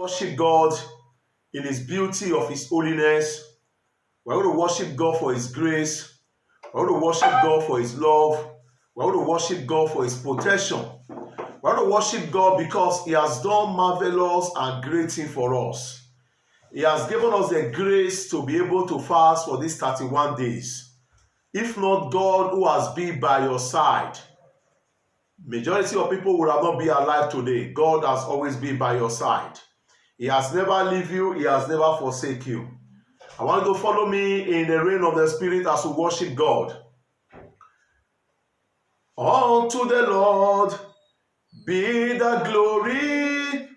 Worship God in His beauty of His holiness. We're going to worship God for His grace. We're going to worship God for His love. We're going to worship God for His protection. We're going to worship God because He has done marvelous and great things for us. He has given us the grace to be able to fast for these 31 days. If not God who has been by your side, majority of people would have not been alive today. God has always been by your side. He has never leave you. He has never forsake you. I want you to follow me in the reign of the Spirit as we worship God. Unto the Lord be the glory.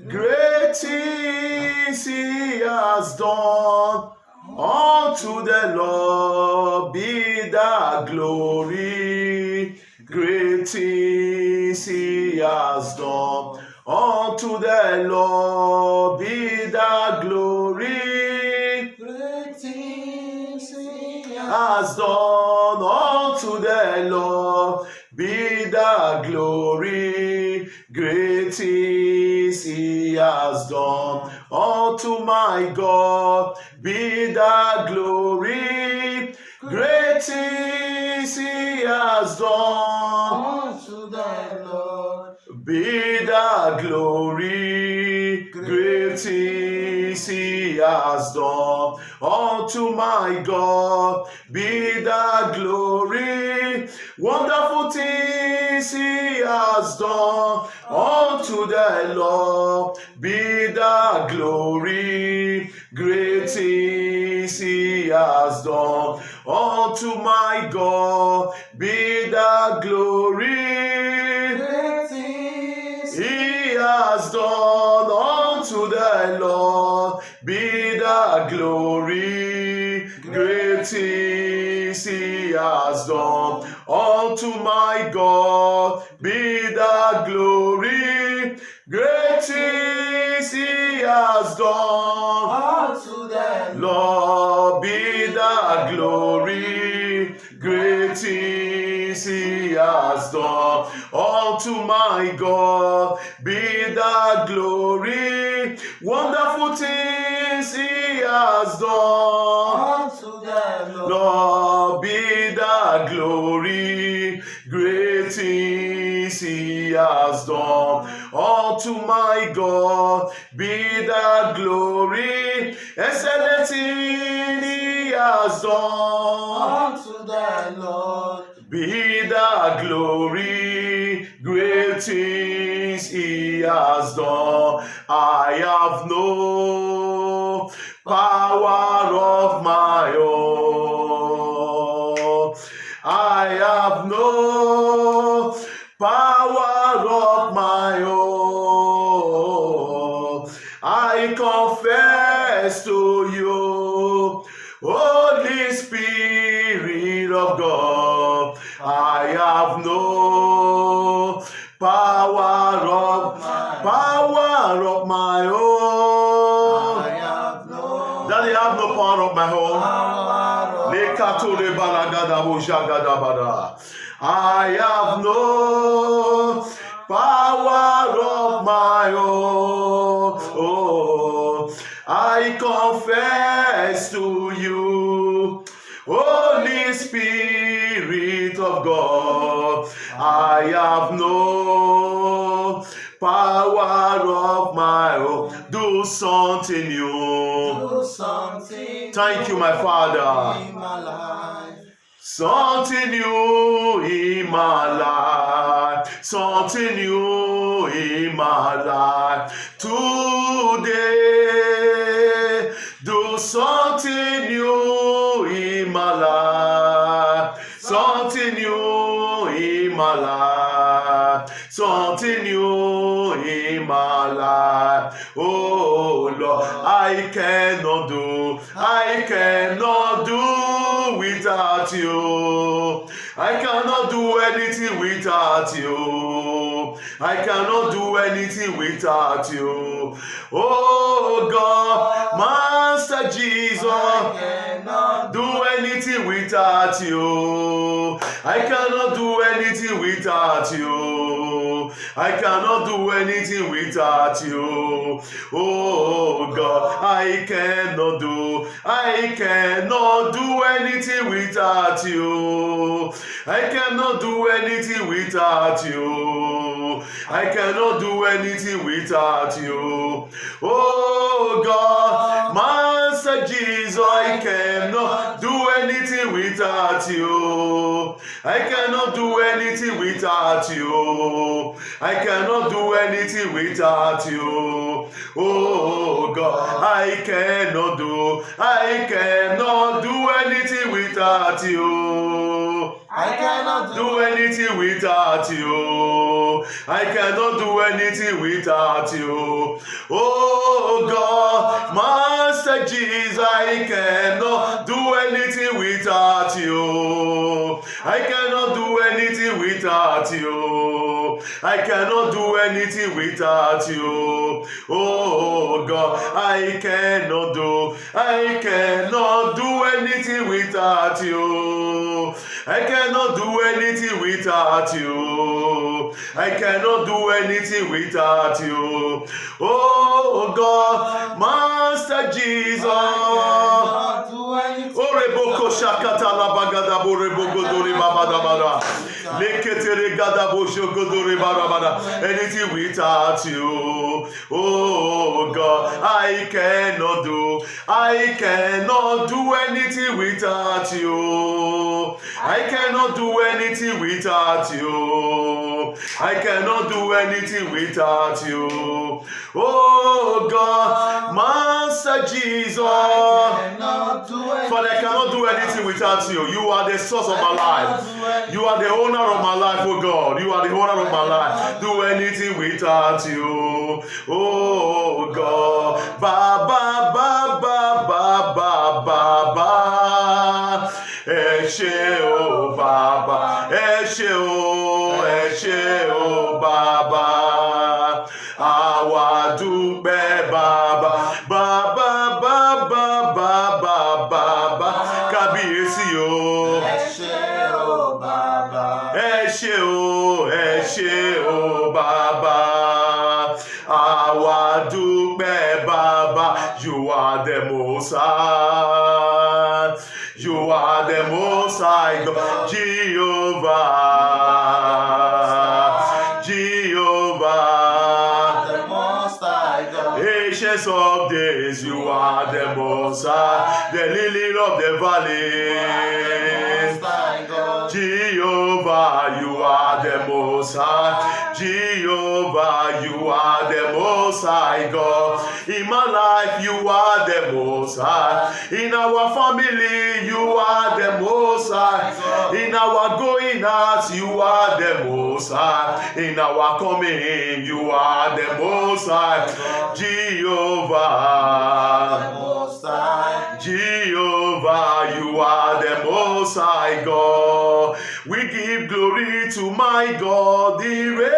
Great things He has done. Unto the Lord be the glory. Great things He has done. Unto the Lord be the glory. Great things He Has done. Unto the Lord be the glory. Great things He has done. Unto my God be the glory. Great things He has done. Unto the Lord Be the glory. Great things He has done. Unto my God be the glory. Wonderful things He has done. Unto the Lord be the glory. Great things He has done. Unto my God be the glory. great things He has done. Unto the Lord be the glory. Great things He has done. Unto my God be the glory. Great things He has done. unto the Lord be the glory. Great things He has done. Unto my God be the glory. Wonderful things He has done. unto the Lord Lord be the glory. Great things He has done. Unto my God be the glory. Excellent thing He has done. unto the Lord Be the glory. Great things He has done. I have no power of my own. I have no power of my own. I confess to you, Holy Spirit of God, I have no power of my own. I have no Daddy, I have no power of my own. power of I have no power of my own. Oh, I confess to you, Holy Spirit of God, I have no power of my own. Do something new. do something Thank you, my Father. in my life. Something new in my life. Something new in my life. Today, do something new in my life. Something new in my life. Something new in my life. Oh Lord, I cannot do without you. I cannot do anything without you. I cannot do anything without you. Oh God, Master Jesus, I cannot do anything without you. I cannot do anything without you. I cannot do anything without you. Oh God, I cannot do anything without you. I cannot do anything without you. I cannot do anything without you. Oh God, Master Jesus, I cannot do anything without you. I cannot do anything without you. I cannot do anything without you. Oh God, I cannot do anything without you. I cannot Do anything without you. I cannot do anything without you. Oh God, Master Jesus, I cannot do anything without you. I cannot do anything without you. I cannot do anything without you. Oh God, I cannot do anything without you. I cannot do anything without you. I cannot do anything without you. Oh God, Master Jesus. Oreboko shakata la bagada borebogo dori babada bada. Leketere gada boshogo dori babada. Anything without you. Oh God, I cannot do anything without you. I cannot do anything without you. I cannot do anything without you. Oh God, Master Jesus. Father, I cannot do anything without you. You are the source of my life. You are the owner of my life, oh God. You are the owner of my life. Do anything without you. Oh God. Ba ba ba ba ba ba ba ba. Ẹ ṣé o Baba, ẹ ṣé o Baba, àwa dúpẹ́ Baba, Baba Baba Baba Baba, kábíyèsí o. Ẹ ṣé o Baba, Ẹ ṣé o Baba, àwa dúpẹ́ Baba, you are the Most High. You are the Most High God, Jehovah, Jehovah, the Most High God. Ancients of days, you are the Most High, the lily of the valley, Most High God. Jehovah, you are the Most High, Jehovah, you are the Most High God. In my life, you are the Most High. In our family, you are the Most High. In our going out, you are the Most High. In our coming in, you are the Most High. Jehovah, The Most High. Jehovah, you are the Most High God. We give glory to my God, He reigns.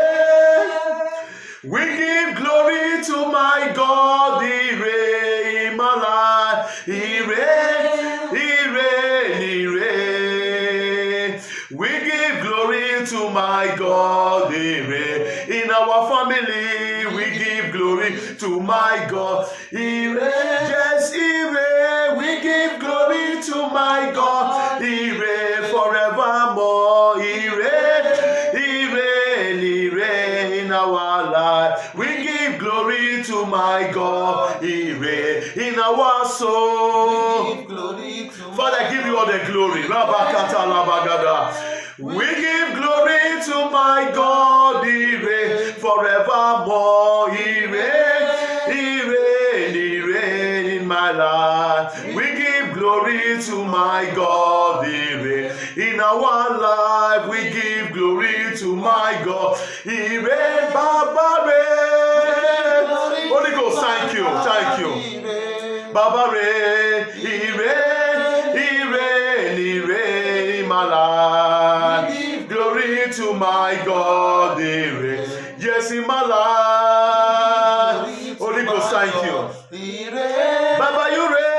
We give glory to my God, He reigns in my life. He reigns, He reigns, He reigns. We give glory to my God, He reigns. In our family, we give glory to my God, He reigns. Yes, He reigns. We give glory to my God, He reigns forevermore. He reigns, He reigns, He reigns in our life. We give glory to my God, He reigns in our soul. Give glory to Father, I give you all the glory. Rabakata labagada. We give glory to my God, He reigns forevermore. He reigns, He reigns, He reigns in my life. We give glory to my God, He reigns in our life. We give glory to my God, He reigns. Baba reigns. Holy Ghost, thank you, thank you. Baba reigns, He reigns, He reigns, He reigns in my life. Glory to my God, He reigns. Yes, in my life. Holy Ghost, thank you. Baba, you reign.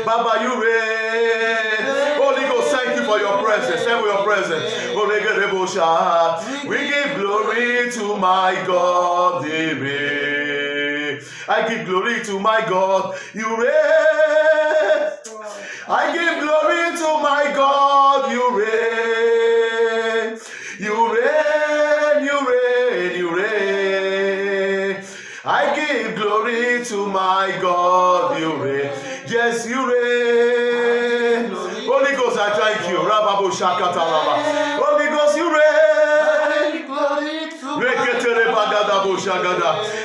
Baba, you reign. Holy Ghost, thank you for your presence. Thank you for your presence. We give glory to my God. I give glory to my God. You reign. I give glory to my God. You reign. You reign. You reign. You reign. I give glory to my God. You reign. Yes, you reign. Holy Ghost, I thank you. Rababo Shakata Raba. Holy Ghost, you reign.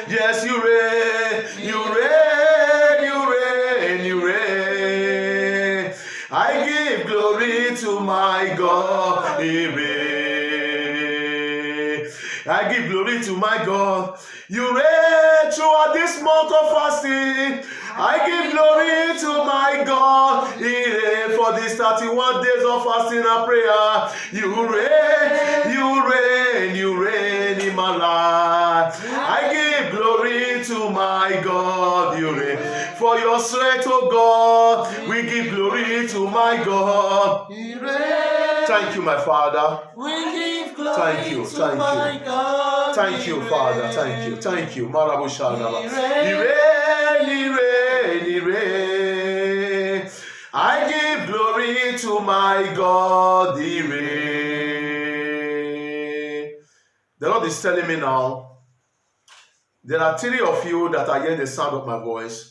Yes, you reign. You reign. You reign. You reign. I give glory to my God. Amen. I give glory to my God. You reign throughout this month of fasting. I give glory to my God. For these 31 days of fasting and prayer. You reign. You reign. You reign in my life. I give glory to my God. You reign. For your strength, oh God, we give glory to my God. Thank you, my Father. We give glory Thank you, to thank my you. God. Thank you, Father. Thank you. Thank you. Marabu Shadaba. He He reign. I give glory to my God. He reign. The Lord is telling me now, there are 3 of you that are hearing the sound of my voice.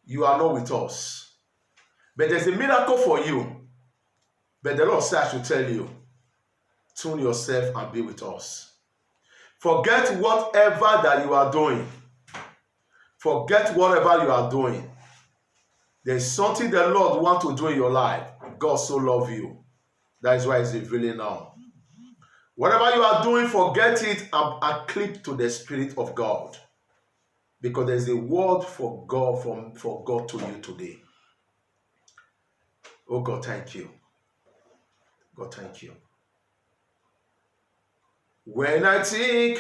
You are not with us. But there's a miracle for you. But the Lord said I should tell you, tune yourself and be with us. Forget whatever that you are doing. Forget whatever you are doing. There's something the Lord wants to do in your life. God so loves you. That is why He's revealing now. Whatever you are doing, forget it and clip to the Spirit of God. Because there's a word for God for God to you today. Oh God, thank you. God, thank you. When I think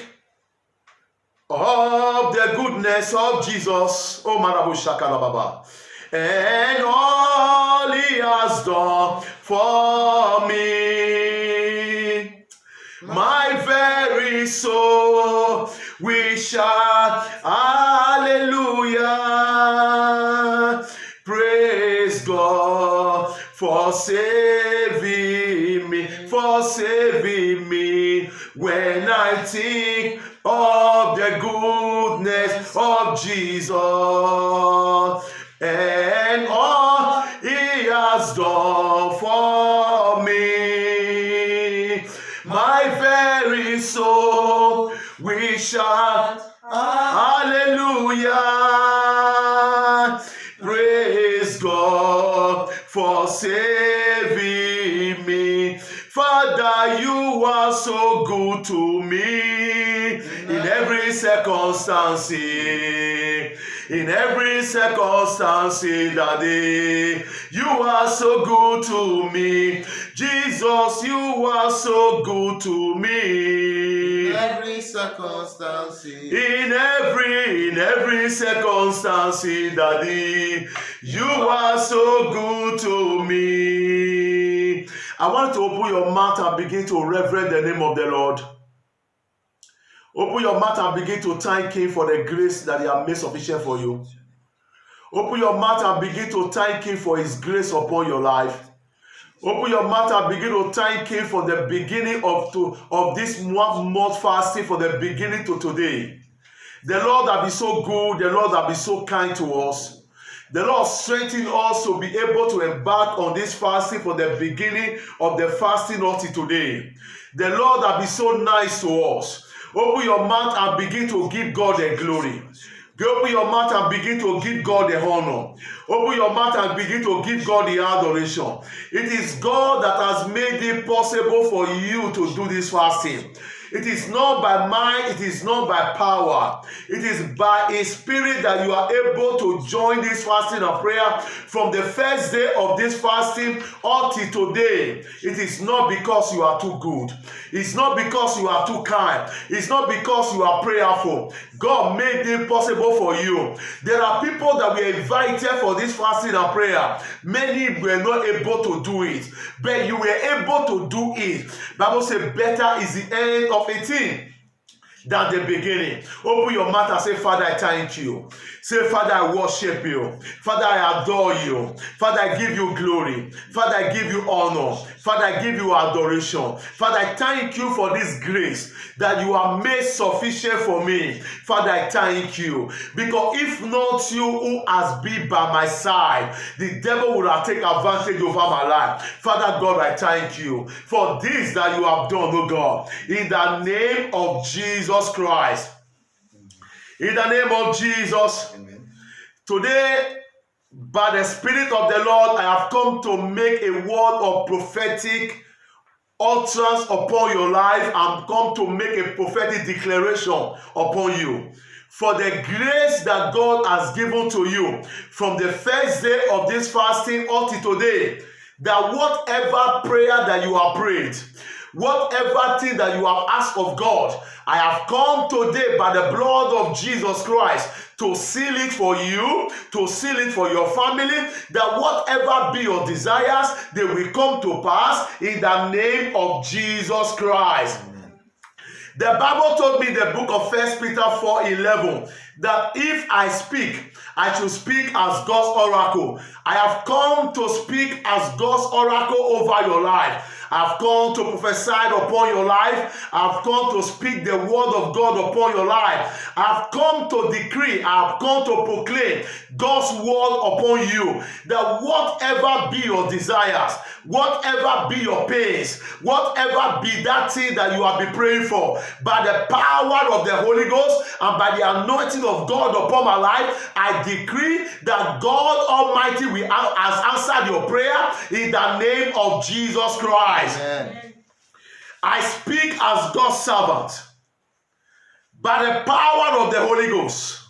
of the goodness of Jesus, oh Marabu Shakala Baba, and all He has done for me, my very soul will shout hallelujah. Praise God for saving me, when I think of the goodness of Jesus and all He has done for me. My very soul will shout hallelujah. Praise God for saving me. Father, you are so good to me in every circumstance. In every circumstance, Daddy, you are so good to me. Jesus, you are so good to me. In every circumstance. In every circumstance, Daddy, you are so good to me. I want to open your mouth and begin to reverence the name of the Lord. Open your mouth and begin to thank Him for the grace that He has made sufficient for you. Open your mouth and begin to thank Him for His grace upon your life. Open your mouth and begin to thank Him for the beginning of this 1 month fasting, for the beginning to today. The Lord has been so good. The Lord has been so kind to us. The Lord strengthened us to be able to embark on this fasting for the beginning of the fasting until today. The Lord has been so nice to us. Open your mouth and begin to give God the glory. Open your mouth and begin to give God the honor. Open your mouth and begin to give God the adoration. It is God that has made it possible for you to do this fasting. It is not by might, it is not by power. It is by a spirit that you are able to join this fasting and prayer from the first day of this fasting until today. It is not because you are too good. It's not because you are too kind. It's not because you are prayerful. God made it possible for you. There are people that were invited for this fasting and prayer. Many were not able to do it, but you were able to do it. Bible says better is the end of a thing than the beginning. Open your mouth and say, Father, I thank you. Say, Father, I worship you. Father, I adore you. Father, I give you glory. Father, I give you honor. Father, I give you adoration. Father, I thank you for this grace that you have made sufficient for me. Father, I thank you. Because if not you who has been by my side, the devil would have taken advantage over my life. Father God, I thank you for this that you have done, oh God. In the name of Jesus Christ. In the name of Jesus. Amen. Today, by the Spirit of the Lord, I have come to make a word of prophetic utterance upon your life and come to make a prophetic declaration upon you. For the grace that God has given to you from the first day of this fasting until today, that whatever prayer that you have prayed, whatever thing that you have asked of God, I have come today by the blood of Jesus Christ to seal it for you, to seal it for your family, that whatever be your desires, they will come to pass in the name of Jesus Christ. Amen. The Bible told me in the book of 1 Peter 4:11 that if I speak, I should speak as God's oracle. I have come to speak as God's oracle over your life. I've come to prophesy upon your life. I've come to speak the word of God upon your life. I've come to decree, I've come to proclaim God's word upon you, that whatever be your desires, whatever be your pains, whatever be that thing that you have been praying for, by the power of the Holy Ghost and by the anointing of God upon my life, I decree that God Almighty has answered your prayer in the name of Jesus Christ. Amen. I speak as God's servant by the power of the Holy Ghost.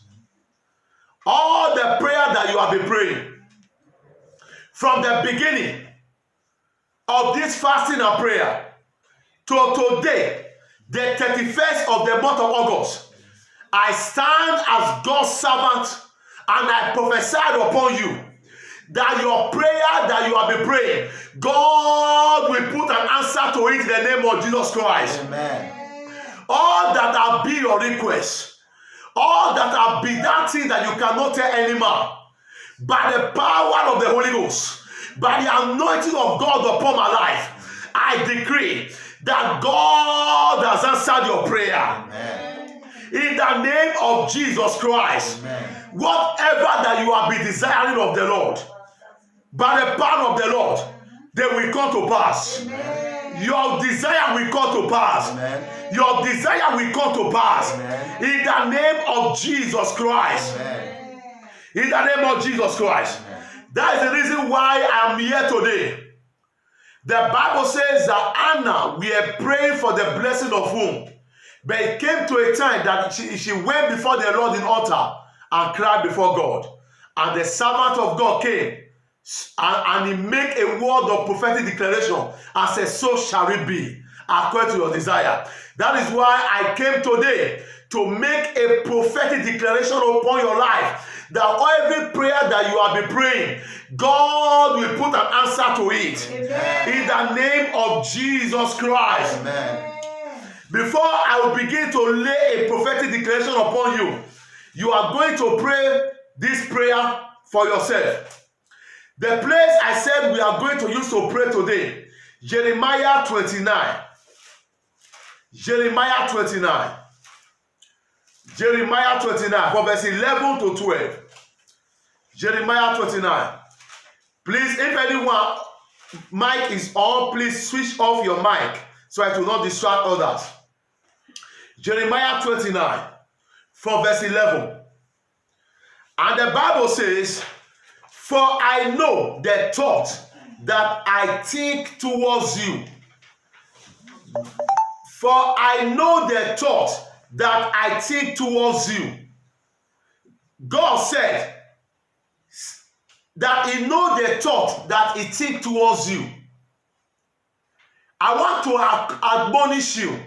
All the prayer that you have been praying from the beginning of this fasting and prayer to today, the 31st of the month of August, I stand as God's servant and I prophesied upon you that your prayer that you have been praying, God will put an answer to it in the name of Jesus Christ. Amen. All that have been your request, all that have been that thing that you cannot tell any man, by the power of the Holy Ghost, by the anointing of God upon my life, I decree that God has answered your prayer. Amen. In the name of Jesus Christ. Amen. Whatever that you have been desiring of the Lord, by the power of the Lord, they will come to pass. Amen. Your desire will come to pass. Amen. Your desire will come to pass. Amen. In the name of Jesus Christ. Amen. In the name of Jesus Christ. Amen. That is the reason why I am here today. The Bible says that Anna, we are praying for the blessing of whom? But it came to a time that she went before the Lord in altar and cried before God. And the servant of God came and he made a word of prophetic declaration and said, so shall it be according to your desire. That is why I came today to make a prophetic declaration upon your life, that every prayer that you have been praying, God will put an answer to it. Amen. In the name of Jesus Christ. Amen. Before I will begin to lay a prophetic declaration upon you, you are going to pray this prayer for yourself. The place I said we are going to use to pray today, Jeremiah 29. Jeremiah 29. Jeremiah 29, from verse 11 to 12. Jeremiah 29. Please, if anyone mic is on, please switch off your mic so I will not distract others. Jeremiah 29, from verse 11. And the Bible says, for I know the thought that I think towards you. For I know the thought that I think towards you. God said that he knows the thought that he thinks towards you. I want to admonish you.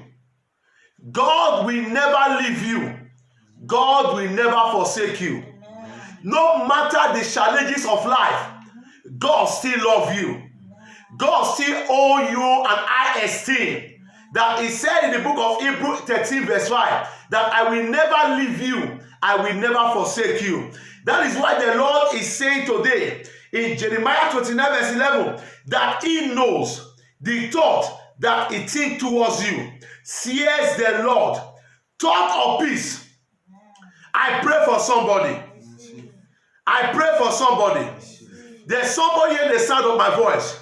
God will never leave you. God will never forsake you. No matter the challenges of life, God still loves you. God still owes you an high esteem. That he said in the book of Hebrews 13 verse 5, that I will never leave you, I will never forsake you. That is why the Lord is saying today in Jeremiah 29 verse 11, that he knows the thought that he thinks towards you. Says the Lord, thought of peace. I pray for somebody. I pray for somebody. There's somebody in the sound of my voice.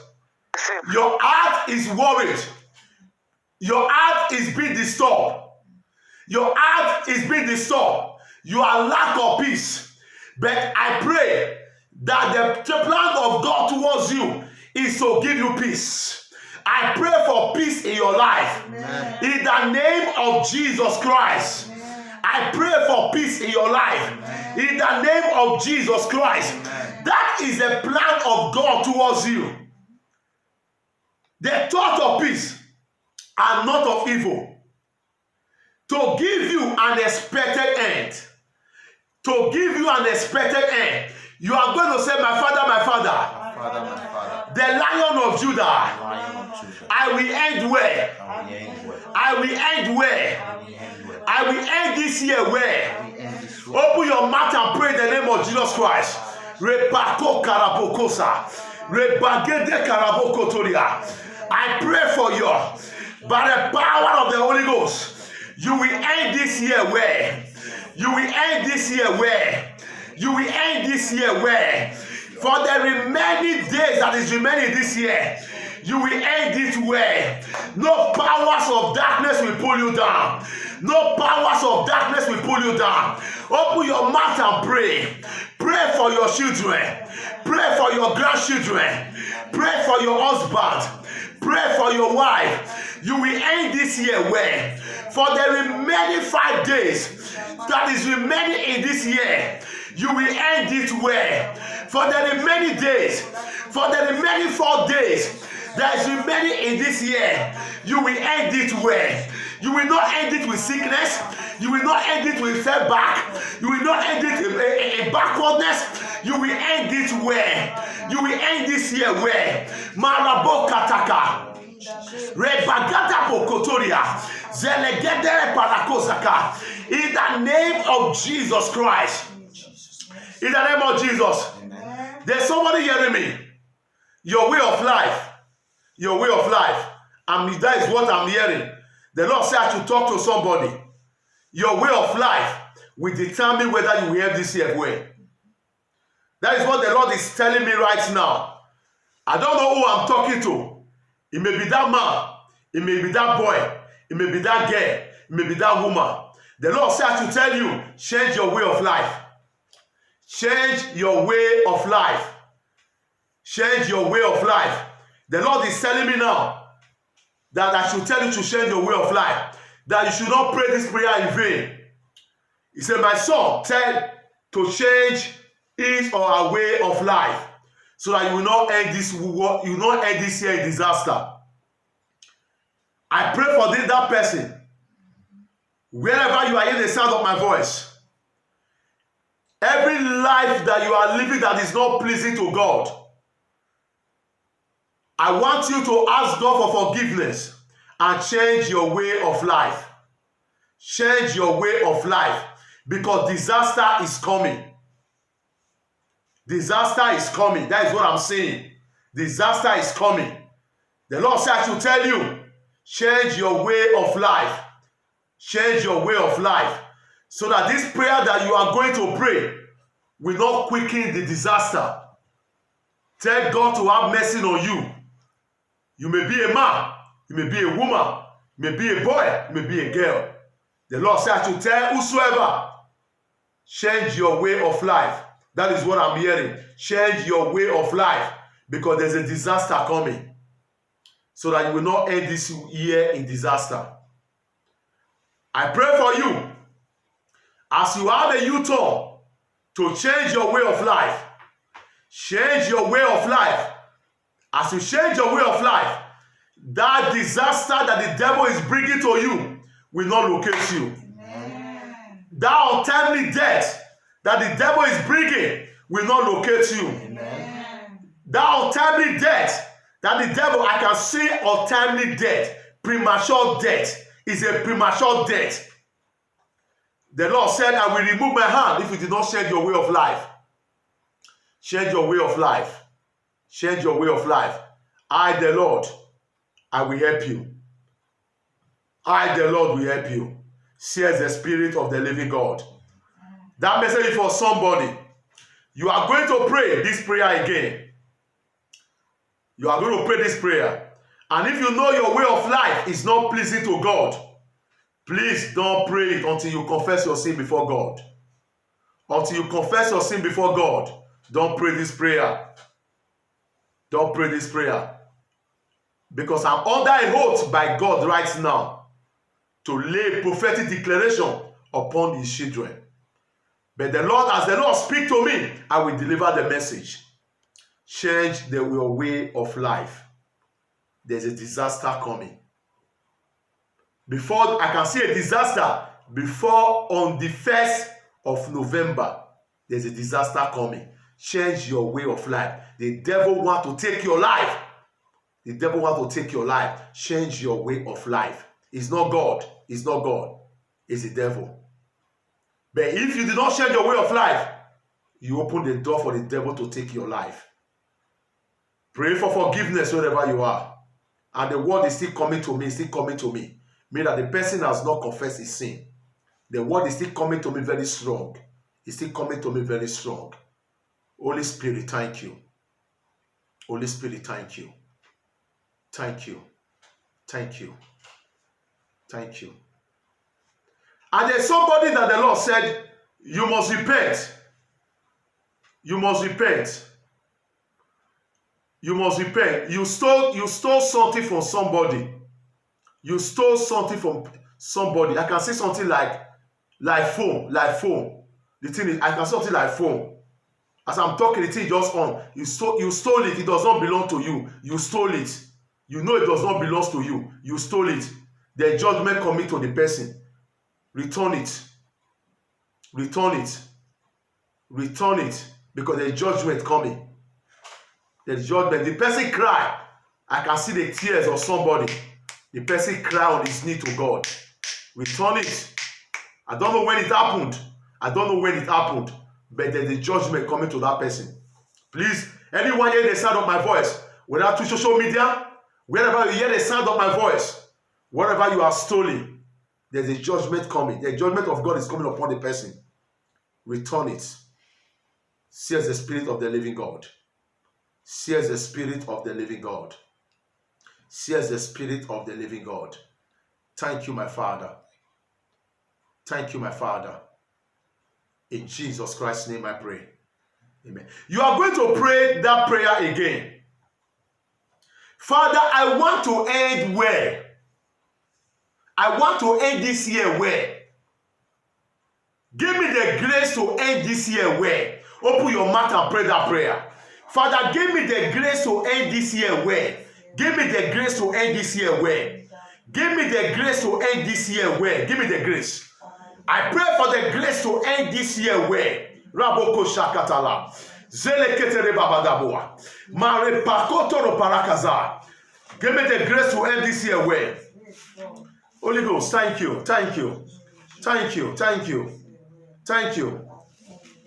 Your heart is worried. Your heart is being disturbed. Your heart is being disturbed. You are lack of peace. But I pray that the plan of God towards you is to give you peace. I pray for peace in your life. Amen. In the name of Jesus Christ. Amen. I pray for peace in your life. Amen. In the name of Jesus Christ. Amen. That is the plan of God towards you. The thought of peace and not of evil, to give you an expected end. To give you an expected end. You are going to say, my father, my father, My Father, my Father, the Lion of Judah, Lion of Judah, I will end where? I will end well. I will end where? I will end well. I will end this year where? I will end this way. Open your mouth and pray in the name of Jesus Christ. Repako karabokosa. Rebagede karabokotoria. I pray for you, by the power of the Holy Ghost, you will end this year where? You will end this year where? You will end this year where? For the remaining days that is remaining this year, you will end it where? No powers of darkness will pull you down. No powers of darkness will pull you down. Open your mouth and pray. Pray for your children. Pray for your grandchildren. Pray for your husband. Pray for your wife. You will end this year where? For the remaining 5 days that is remaining in this year, you will end it where? For the remaining days, for the remaining 4 days that is remaining in this year, you will end it where? You will not end it with sickness. You will not end it with setback. You will not end it in backwardness. You will end it where? You will end this year where? Marabo kataka. Rebagata pokotoria. Zelegede parakosaka. In the name of Jesus Christ. In the name of Jesus. Amen. There's somebody hearing me. Your way of life. Your way of life. And that is what I'm hearing. The Lord said I should talk to somebody. Your way of life will determine whether you will have this year where. That is what the Lord is telling me right now. I don't know who I'm talking to. It may be that man. It may be that boy. It may be that girl. It may be that woman. The Lord said I should tell you, change your way of life. Change your way of life. Change your way of life. The Lord is telling me now that I should tell you to change your way of life. That you should not pray this prayer in vain. He said, my son, tell to change his or her way of life, so that you will not end this war, you will not end this year in disaster. I pray for that person, wherever you are in the sound of my voice. Every life that you are living that is not pleasing to God, I want you to ask God for forgiveness and change your way of life. Change your way of life, because disaster is coming. Disaster is coming. That is what I'm saying. Disaster is coming. The Lord said I should tell you, change your way of life. Change your way of life, so that this prayer that you are going to pray will not quicken the disaster. Tell God to have mercy on you. You may be a man, you may be a woman, you may be a boy, you may be a girl. The Lord said I should tell whosoever, change your way of life. That is what I'm hearing. Change your way of life, because there's a disaster coming, so that you will not end this year in disaster. I pray for you as you have a U-turn to change your way of life. Change your way of life. As you change your way of life, that disaster that the devil is bringing to you will not locate you. Amen. That untimely death that the devil is bringing will not locate you. Amen. That untimely death that the devil, I can see untimely death, premature death, is a premature death. The Lord said, I will remove my hand if you did not change your way of life. Change your way of life. Change your way of life. I, the Lord, I will help you. I, the Lord, will help you. Says the Spirit of the living God. That message is for somebody. You are going to pray this prayer again. You are going to pray this prayer. And if you know your way of life is not pleasing to God, please don't pray it until you confess your sin before God. Until you confess your sin before God, don't pray this prayer. Don't pray this prayer. Because I'm under a oath by God right now to lay prophetic declaration upon his children. But the Lord, as the Lord speak to me, I will deliver the message. Change your way of life. There's a disaster coming. Before I can see a disaster, before on the 1st of November, there's a disaster coming. Change your way of life. The devil want to take your life. The devil want to take your life. Change your way of life. It's not God. It's not God. It's the devil. But if you do not change your way of life, you open the door for the devil to take your life. Pray for forgiveness wherever you are. And the word is still coming to me, still coming to me. Meaning that the person has not confessed his sin. The word is still coming to me very strong. It's still coming to me very strong. Holy Spirit, thank you. Holy Spirit, thank you. Thank you. Thank you. Thank you. And there's somebody that the Lord said, you must repent. You must repent. You must repent. You stole something from somebody. You stole something from somebody. I can see something like phone. The thing is, I can see something like phone. As I'm talking, the thing just on. You stole it. It does not belong to you. You stole it. You know it does not belong to you. You stole it. The judgment coming to the person. Return it. Return it. Return it. Because the judgment coming. The judgment. The person cry. I can see the tears of somebody. The person cry on his knee to God. Return it. I don't know when it happened. I don't know when it happened. But there's a judgment coming to that person. Please, anyone hear the sound of my voice, whether through social media, wherever you hear the sound of my voice, wherever you are stolen, there's a judgment coming. The judgment of God is coming upon the person. Return it. Says the Spirit of the living God. Says the Spirit of the living God. Says the Spirit of the living God. Thank you, my Father. Thank you, my Father. In Jesus Christ's name I pray. Amen. You are going to pray that prayer again. Father, I want to end well. I want to end this year well. Give me the grace to end this year well. Open your mouth and pray that prayer. Father, give me the grace to end this year well. Give me the grace to end this year well. Give me the grace to end this year well. Give me the grace. I pray for the grace to end this year well. Raboko Shakatala. Zeleketere Babadaboa. Mare Pakotoro Parakaza. Give me the grace to end this year well. Holy Ghost, thank you. Thank you. Thank you. Thank you. Thank you.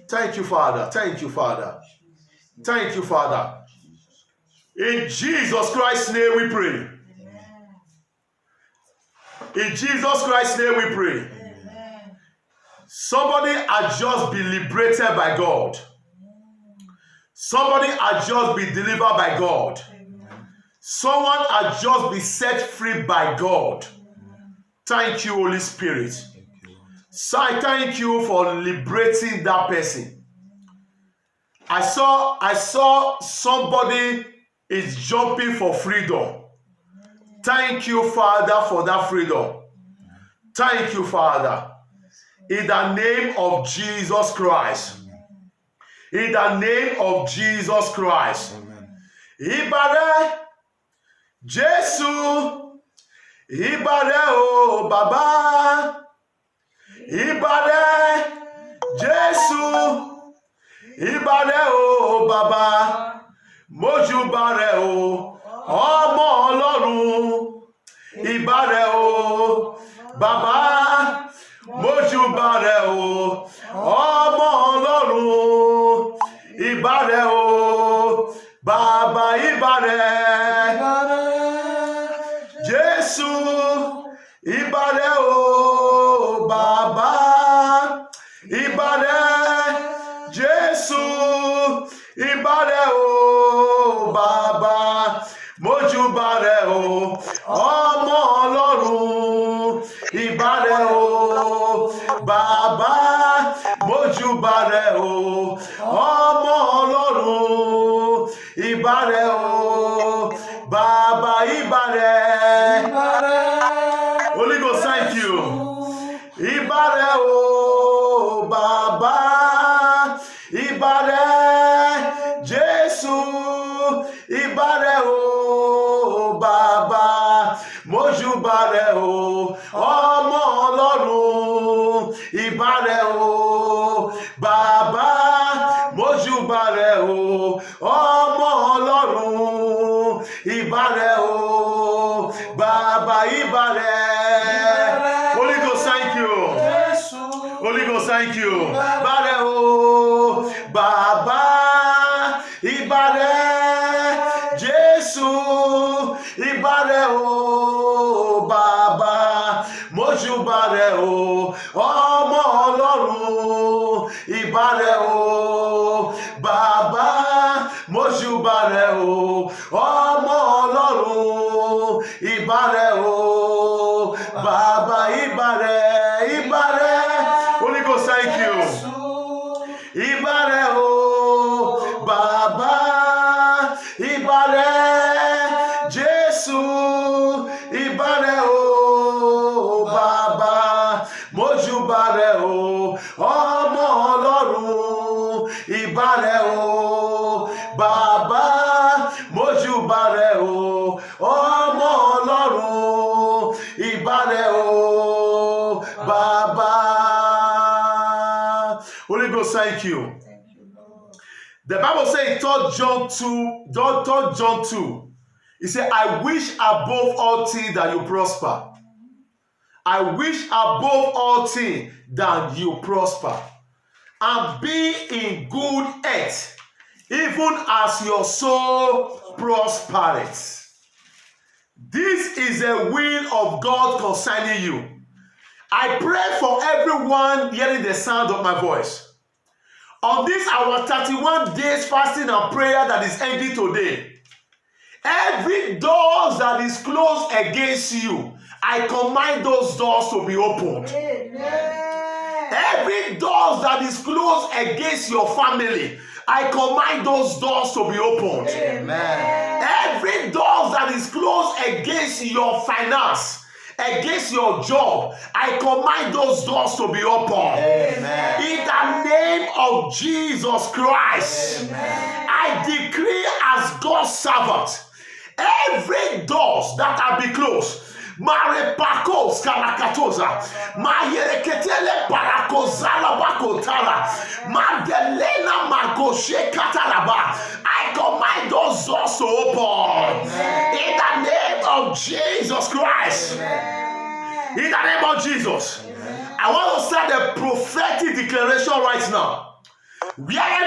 Thank you, Father. Thank you, Father. Thank you, Father. In Jesus Christ's name we pray. In Jesus Christ's name we pray. Somebody has just been liberated by God. Somebody has just been delivered by God. Someone has just been set free by God. Thank you, Holy Spirit. So I thank you for liberating that person. I saw somebody is jumping for freedom. Thank you, Father, for that freedom. Thank you, Father. In the name of Jesus Christ. In the name of Jesus Christ. Ibare Jesu. Ibare o Baba. Ibare Jesu. Ibare o Baba. Mojubare o ọmọ Ọlọ́run. Ibare o Baba. Mojubare o ọmọ Ọlọ́run. Ibare o Baba. Ibare Jesu. Ibare o Baba. Ibare Jesu. Ibare o Baba. Mojubare o ọmọ Ọlọ́run. Ibare o Baba. Mojubare o ọmọ Ọlọ́run. Ibare o Baba. Ibare. Holy Ghost, thank you. Ibare o Baba. Ibare Jesu. Ibare o Baba. Mojubare o ọmọ Ọlọ́run. Ibare o Baba. Mojubare o ọmọ Ọlọ́run. Ibare o Baba. Ibare. Holy Ghost, thank you. Holy Ghost, thank you. Ibare o Baba. Ibare Jesu. Ibare o Baba. Mojubare o ọmọ Ọlọ́run. Ibare o Baba. Mojubare o ọmọ Ọlọ́run. Ibare o Baba. Ibare. Ibare. Holy Ghost, thank you. Ibare o Baba. Ibare Jesu. Ibare o Baba. Mojubare o ọmọ Ọlọ́run. Ibare o Baba. Mojubare o ọmọ Ọlọ́run. Ibare o Baba. Holy Ghost, thank you. The Bible says, 3 John 2. It says, I wish above all things that you prosper. I wish above all things that you prosper and be in good health, even as your soul prospereth. This is the will of God concerning you. I pray for everyone hearing the sound of my voice. On this our 31 days fasting and prayer that is ending today, every door that is closed against you, I command those doors to be opened. Amen. Every door that is closed against your family, I command those doors to be opened. Amen. Every door that is closed against your finance, against your job, I command those doors to be open. Amen. In the name of Jesus Christ, amen, I decree as God's servant, every door that have been closed, Marepakos Karakatoza, Mayereketele Parakozala Bakotala, Madelena Magoshe Katalaba, I command those doors to open. Amen. In the name of Jesus Christ. Amen. In the name of Jesus. Amen. I want to start a prophetic declaration right now. Where